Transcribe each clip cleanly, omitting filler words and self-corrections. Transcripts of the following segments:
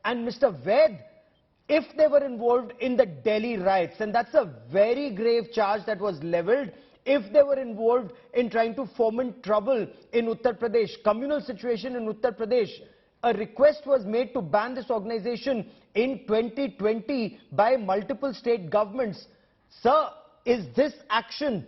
And Mr. Vaid, if they were involved in the Delhi riots, and that's a very grave charge that was leveled, if they were involved in trying to foment trouble in Uttar Pradesh, communal situation in Uttar Pradesh, a request was made to ban this organization in 2020 by multiple state governments. Sir, is this action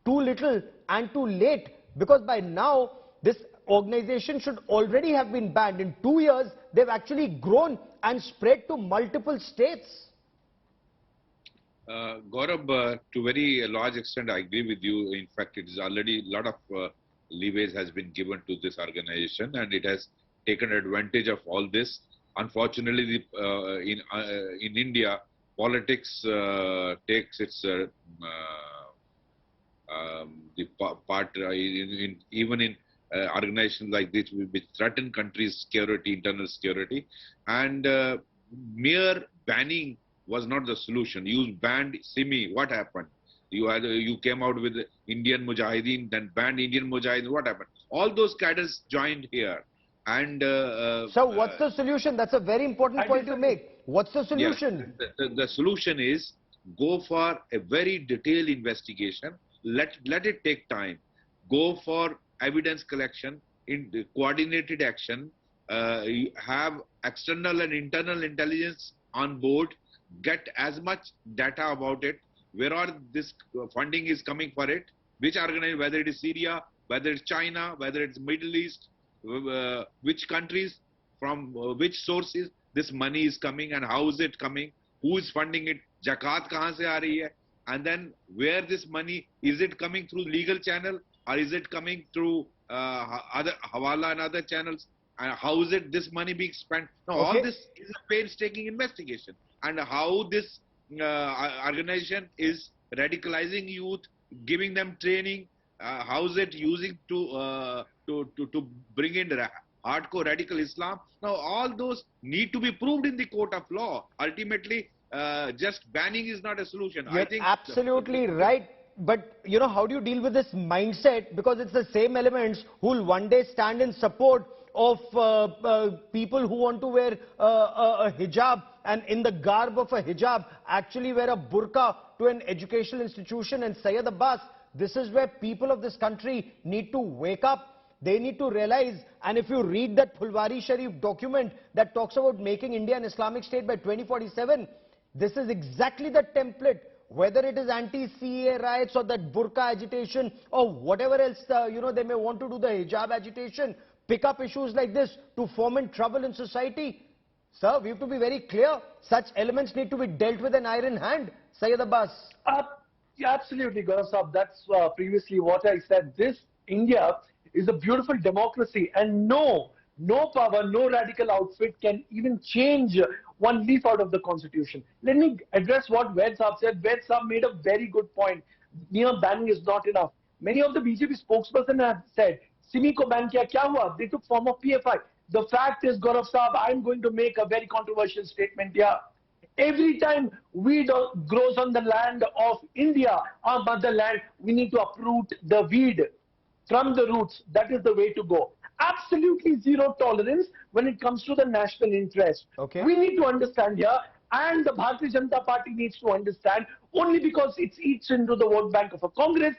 too little and too late? Because by now, this organization should already have been banned. In 2 years, they've actually grown and spread to multiple states. Gaurav, to very large extent, I agree with you. In fact, it is already a lot of leeways has been given to this organization, and it has taken advantage of all this. Unfortunately, in India, politics takes its even in organizations like this, which threaten countries' security, internal security, and mere banning was not the solution. You banned Simi, what happened? You came out with Indian Mujahideen, then banned Indian Mujahideen, what happened? All those cadres joined here. And so what's the solution? That's a very important point to make. What's the solution? Yes, the solution is go for a very detailed investigation. Let it take time. Go for evidence collection, in coordinated action. Have external and internal intelligence on board. Get as much data about it. Where are this funding is coming for it? Which organization? Whether it is Syria, whether it's China, whether it's Middle East. Which countries, from which sources this money is coming, and how is it coming, who is funding it, zakat kahan se aa rahi hai, and then where this money, is it coming through legal channel or is it coming through other hawala and other channels, and how is it this money being spent? Now all this is a painstaking investigation, and how this organization is radicalizing youth, giving them training, how is it using to bring in hardcore radical Islam. Now all those need to be proved in the court of law. Ultimately, just banning is not a solution. You're absolutely right. But, you know, how do you deal with this mindset? Because it's the same elements who will one day stand in support of people who want to wear a hijab, and in the garb of a hijab actually wear a burqa to an educational institution. And Syed Abbas, this is where people of this country need to wake up. They need to realize, and if you read that Phulwari Sharif document that talks about making India an Islamic state by 2047, this is exactly the template. Whether it is anti-CA riots or that burqa agitation or whatever else, you know, they may want to do, the hijab agitation, pick up issues like this to foment trouble in society. Sir, we have to be very clear. Such elements need to be dealt with an iron hand. Syed Abbas. Yeah, absolutely, Gaurav Saab. That's previously what I said. This India is a beautiful democracy, and no power, no radical outfit can even change one leaf out of the constitution. Let me address what Vaid Saab said. Vaid Saab made a very good point. Mere banning is not enough. Many of the BJP spokespersons have said, Simi ko ban kiya, kya hua? They took form of PFI. The fact is, Gaurav Saab, I'm going to make a very controversial statement here. Every time weed grows on the land of India, our motherland, we need to uproot the weed from the roots. That is the way to go. Absolutely zero tolerance when it comes to the national interest. Okay. We need to understand here, and the Bharatiya Janata Party needs to understand, only because it eats into the vote bank of a Congress